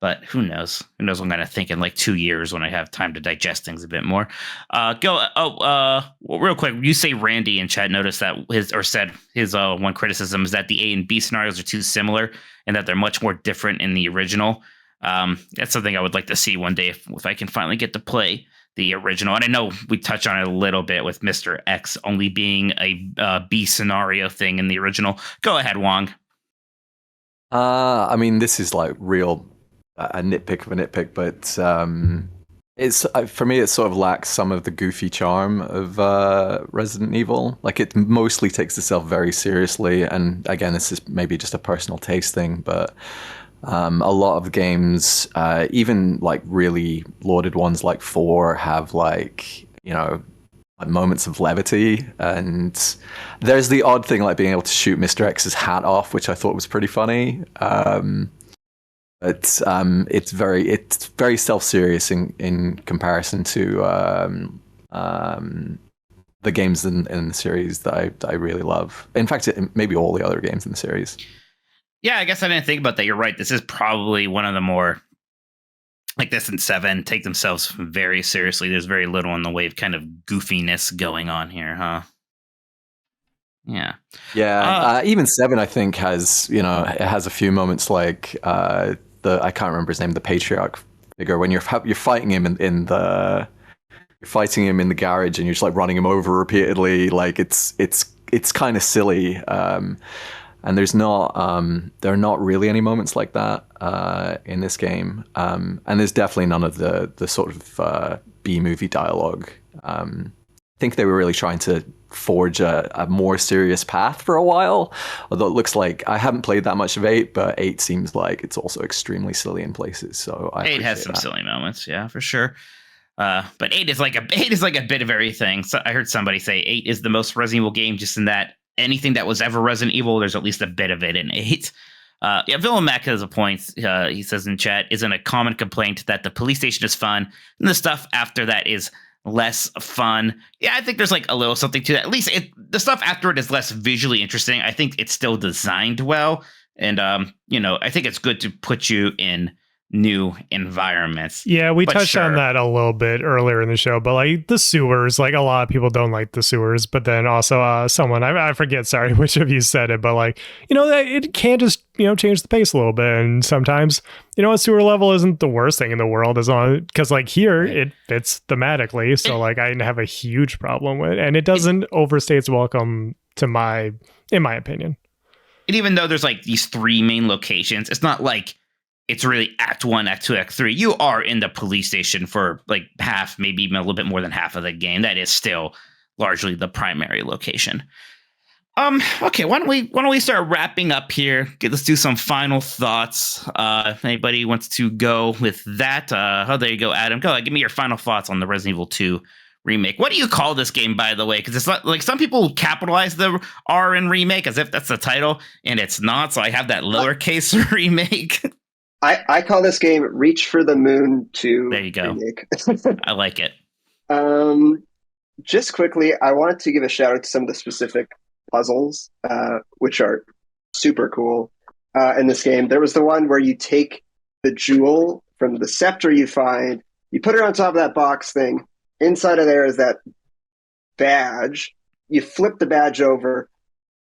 A: but who knows? Who knows what I'm gonna think in like 2 years when I have time to digest things a bit more. Well, real quick, you say Randy in chat noticed that said his one criticism is that the A and B scenarios are too similar and that they're much more different in the original. That's something I would like to see one day if I can finally get to play the original. And I know we touched on it a little bit with Mr. X only being a B scenario thing in the original. Go ahead, Wong.
E: I mean, this is like real a nitpick of a nitpick, but it's for me, it sort of lacks some of the goofy charm of Resident Evil. Like, it mostly takes itself very seriously, and again, this is maybe just a personal taste thing, but a lot of games, even like really lauded ones like 4, have like moments of levity, and there's the odd thing like being able to shoot Mr. X's hat off, which I thought was pretty funny. But it's very self-serious in comparison to the games in the series that I really love. In fact, maybe all the other games in the series.
A: Yeah, I guess I didn't think about that. You're right. This is probably one of the more, like this and 7, take themselves very seriously. There's very little in the way of kind of goofiness going on here, huh? Yeah.
E: Yeah. Even 7, I think, has, it has a few moments like I can't remember his name, the patriarch figure, when you're fighting him in the garage and you're just like running him over repeatedly. Like it's kind of silly. And there are not really any moments like that in this game. And there's definitely none of the sort of B-movie dialogue. I think they were really trying to forge a more serious path for a while. Although it looks like I haven't played that much of 8, but 8 seems like it's also extremely silly in places. So
A: 8 has some silly moments, yeah, for sure. But 8 is like a bit of everything. So I heard somebody say 8 is the most Resident Evil game, just in that anything that was ever Resident Evil, there's at least a bit of it in 8. Villain Mac has a point. He says in chat, isn't a common complaint that the police station is fun and the stuff after that is less fun. Yeah, I think there's like a little something to that. At least the stuff after it is less visually interesting. I think it's still designed well. And, I think it's good to put you in new environments.
B: Yeah, we touched on that a little bit earlier in the show, but like the sewers, like a lot of people don't like the sewers, but then also someone, I forget, sorry, which of you said it, but like, it can just, change the pace a little bit. And sometimes, a sewer level isn't the worst thing in the world, as long because like here it fits thematically. So like I didn't have a huge problem with it, and it doesn't overstay its welcome in my opinion.
A: And even though there's like these 3 main locations, it's not like it's really Act 1, Act 2, Act 3. You are in the police station for like half, maybe even a little bit more than half of the game. That is still largely the primary location. Okay, why don't we start wrapping up here? Let's do some final thoughts. If anybody wants to go with that, there you go, Adam. Go ahead, give me your final thoughts on the Resident Evil 2 remake. What do you call this game, by the way? Because it's not like some people capitalize the R in remake as if that's the title, and it's not. So I have that lowercase remake.
C: I call this game Reach for the Moon 2.
A: There you go.
C: Remake.
A: I like it.
C: Just quickly, I wanted to give a shout out to some of the specific puzzles, which are super cool in this game. There was the one where you take the jewel from the scepter you find, you put it on top of that box thing. Inside of there is that badge. You flip the badge over,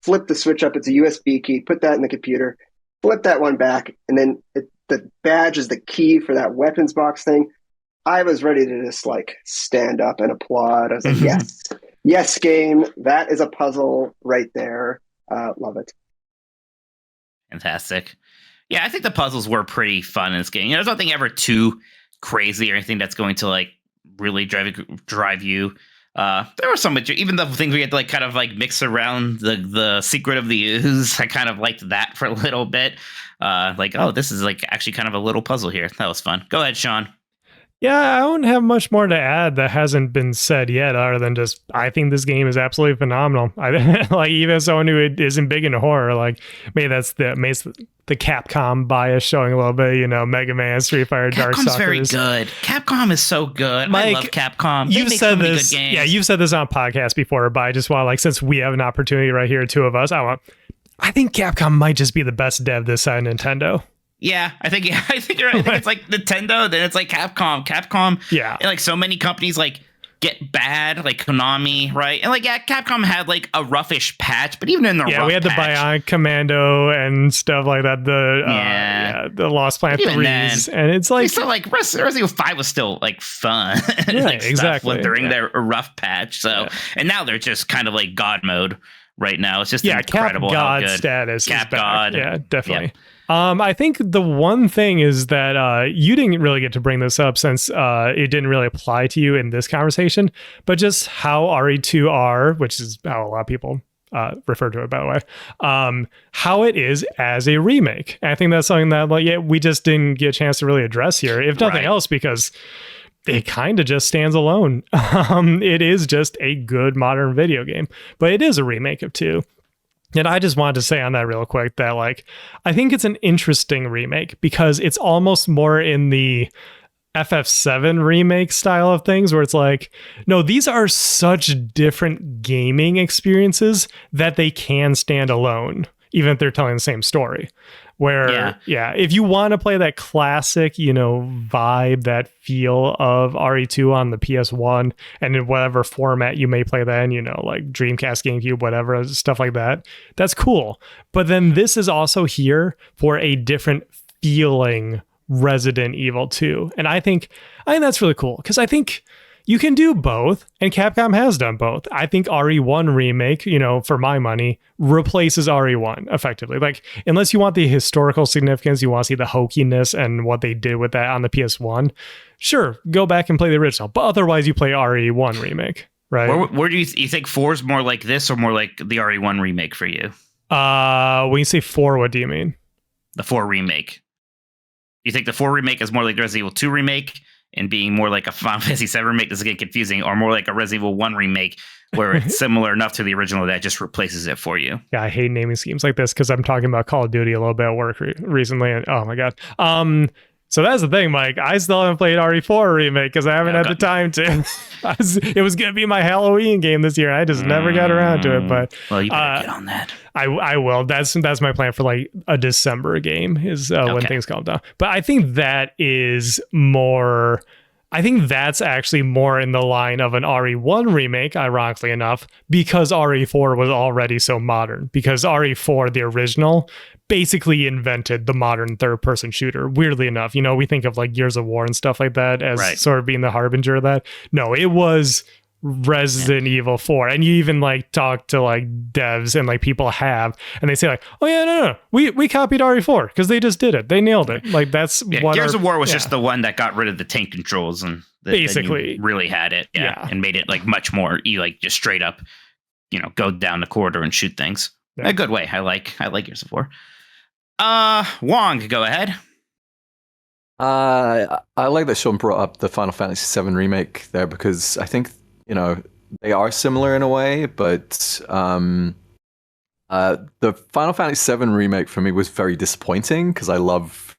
C: flip the switch up. It's a USB key. Put that in the computer. Flip that one back, and then the badge is the key for that weapons box thing. I was ready to just like stand up and applaud. I was like, yes, game. That is a puzzle right there. Love it.
A: Fantastic. Yeah, I think the puzzles were pretty fun in this game. There's nothing ever too crazy or anything that's going to like really drive you. There were some, even the things we had to like kind of like mix around the secret of the ooze. I kind of liked that for a little bit. This is like actually kind of a little puzzle here. That was fun. Go ahead, Sean.
B: Yeah, I don't have much more to add that hasn't been said yet, other than just I think this game is absolutely phenomenal. I like, even as someone who isn't big into horror, like maybe that's the Capcom bias showing a little bit. Mega Man, Street Fighter,
A: Capcom's
B: Darkstalkers.
A: very good. Capcom is so good.
B: Mike,
A: I love Capcom.
B: You've said this,
A: yeah.
B: You've said this on podcast before, but I just want, like, since we have an opportunity right here, two of us, I think Capcom might just be the best dev this side of Nintendo.
A: Yeah, I think you're right. I think it's like Nintendo, then it's like Capcom.
B: Yeah.
A: And like so many companies like get bad, like Konami, right? And like Capcom had like a roughish patch, but even in the rough
B: we had the
A: patch,
B: Bionic Commando and stuff like that. The Lost Planet 3s, and it's like
A: still like Resident Evil 5 was still like fun,
B: right? Exactly.
A: During their rough patch. So and now they're just kind of like God mode right now. It's just incredible.
B: Cap God
A: how good
B: status.
A: Cap
B: is
A: God.
B: Yeah, definitely.
A: Yep.
B: I think the one thing is that you didn't really get to bring this up since it didn't really apply to you in this conversation, but just how RE2R, which is how a lot of people refer to it, by the way, how it is as a remake. And I think that's something that we just didn't get a chance to really address here, if nothing else, because it kind of just stands alone. It is just a good modern video game, but it is a remake of 2. And I just wanted to say on that real quick that, like, I think it's an interesting remake because it's almost more in the FF7 remake style of things, where it's like, no, these are such different gaming experiences that they can stand alone, even if they're telling the same story. Where, if you want to play that classic, vibe, that feel of RE2 on the PS1 and in whatever format you may play that in, like Dreamcast, GameCube, whatever, stuff like that, that's cool. But then this is also here for a different feeling Resident Evil 2. And I think that's really cool because I think you can do both, and Capcom has done both. I think RE1 remake, for my money, replaces RE1 effectively. Like, unless you want the historical significance, you want to see the hokiness and what they did with that on the PS1, sure, go back and play the original. But otherwise, you play RE1 remake, right?
A: Where do you think 4 is more like this or more like the RE1 remake for you?
B: When you say 4, what do you mean?
A: The 4 remake. You think the 4 remake is more like Resident Evil 2 remake? And being more like a Final Fantasy VII remake, this is getting confusing, or more like a Resident Evil 1 remake where it's similar enough to the original that just replaces it for you.
B: Yeah, I hate naming schemes like this because I'm talking about Call of Duty a little bit at work recently, and oh my god. So that's the thing, Mike. I still haven't played RE4 remake because I haven't had the time to. It was gonna be my Halloween game this year. I just never got around to it. But
A: well, you better get on that.
B: I will. That's my plan for like a December game is when things calm down. But I think that is more. I think that's actually more in the line of an RE1 remake, ironically enough, because RE4 was already so modern. Because RE4, the original, basically invented the modern third-person shooter. Weirdly enough, we think of like Gears of War and stuff like that as sort of being the harbinger of that. No, it was Resident Evil 4, and you even like talk to like devs and like people have, and they say like, oh yeah, no, we copied RE4 because they just did it, they nailed it. Like that's what
A: Gears of War was just the one that got rid of the tank controls and basically really had it, and made it like much more you like just straight up, go down the corridor and shoot things in a good way. I like Gears of War. Wong, go ahead.
E: I like that Sean brought up the Final Fantasy VII remake there because I think they are similar in a way, but the Final Fantasy VII remake for me was very disappointing because I love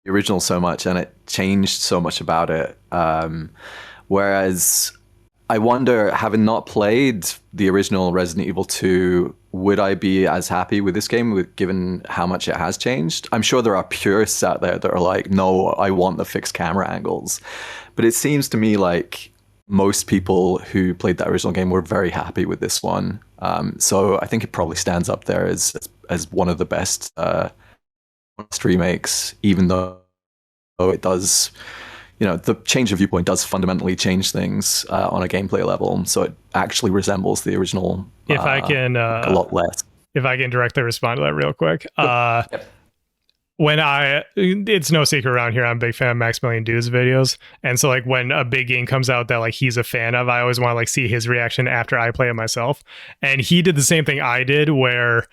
E: the original so much and it changed so much about it. Whereas I wonder, having not played the original Resident Evil 2, would I be as happy with this game given how much it has changed? I'm sure there are purists out there that are like, no, I want the fixed camera angles. But it seems to me like most people who played that original game were very happy with this one. So I think it probably stands up there as one of the best remakes, even though it does, the change of viewpoint does fundamentally change things on a gameplay level. So it actually resembles the original
B: if I can,
E: a lot less.
B: If I can directly respond to that real quick.
E: Yep.
B: It's no secret around here, I'm a big fan of Maximilian Dude's videos. And so like when a big game comes out that like he's a fan of, I always want to like see his reaction after I play it myself. And he did the same thing I did where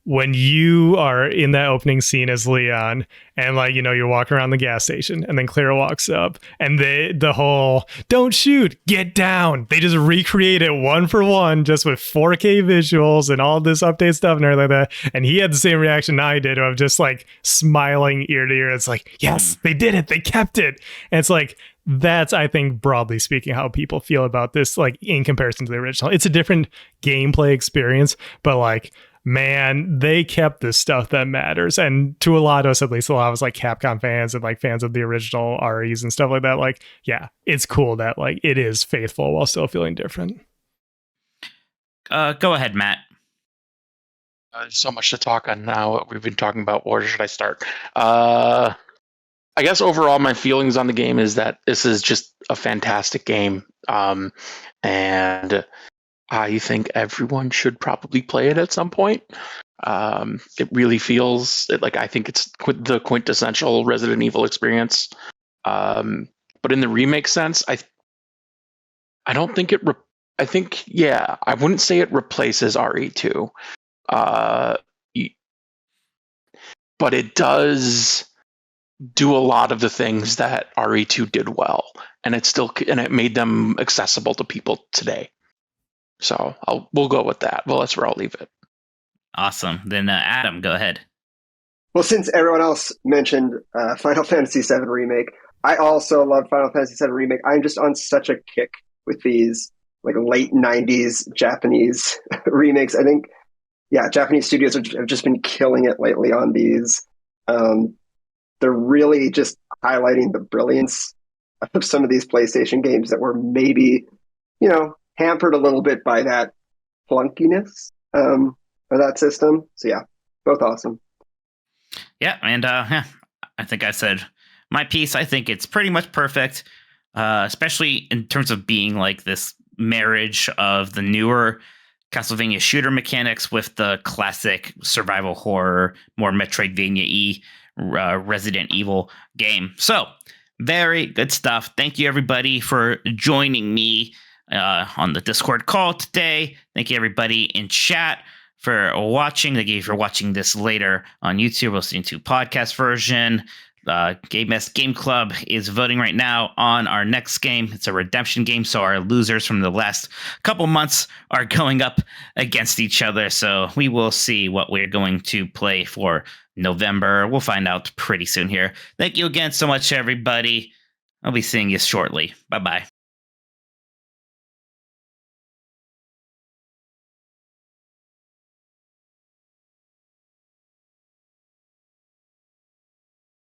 B: when you are in that opening scene as Leon and like, you're walking around the gas station and then Clara walks up and the whole don't shoot, get down. They just recreate it one for one, just with 4K visuals and all this update stuff and everything like that. And he had the same reaction I did of just like smiling ear to ear. It's like, yes, they did it. They kept it. And it's like, that's, I think, broadly speaking, how people feel about this, like in comparison to the original. It's a different gameplay experience, but like, man, they kept the stuff that matters. And to a lot of us, at least a lot of us like Capcom fans and like fans of the original REs and stuff like that, like, yeah, it's cool that like it is faithful while still feeling different.
A: Go ahead, Matt.
D: There's so much to talk on now. We've been talking about where should I start? I guess overall my feelings on the game is that this is just a fantastic game. And I think everyone should probably play it at some point. It really feels like I think it's the quintessential Resident Evil experience. But in the remake sense, I don't think it. I think I wouldn't say it replaces RE2, but it does do a lot of the things that RE2 did well, and it made them accessible to people today. So we'll go with that. Well, that's where I'll leave it.
A: Awesome. Then Adam, go ahead.
C: Well, since everyone else mentioned Final Fantasy VII Remake, I also love Final Fantasy VII Remake. I'm just on such a kick with these like late 90s Japanese remakes. I think, Japanese studios have just been killing it lately on these. They're really just highlighting the brilliance of some of these PlayStation games that were maybe, hampered a little bit by that clunkiness of that system. So both awesome.
A: Yeah, and I think I said my piece. I think it's pretty much perfect, especially in terms of being like this marriage of the newer Castlevania shooter mechanics with the classic survival horror, more Metroidvania-y Resident Evil game. So very good stuff. Thank you everybody for joining me on the Discord call today. Thank you everybody in chat for watching. Thank you for watching this later on YouTube, listening to podcast version. Game Mess Game Club is voting right now on our next game. It's a redemption game, so our losers from the last couple months are going up against each other. So we will see what we're going to play for November. We'll find out pretty soon here. Thank you again so much, everybody. I'll be seeing you shortly. Bye-bye.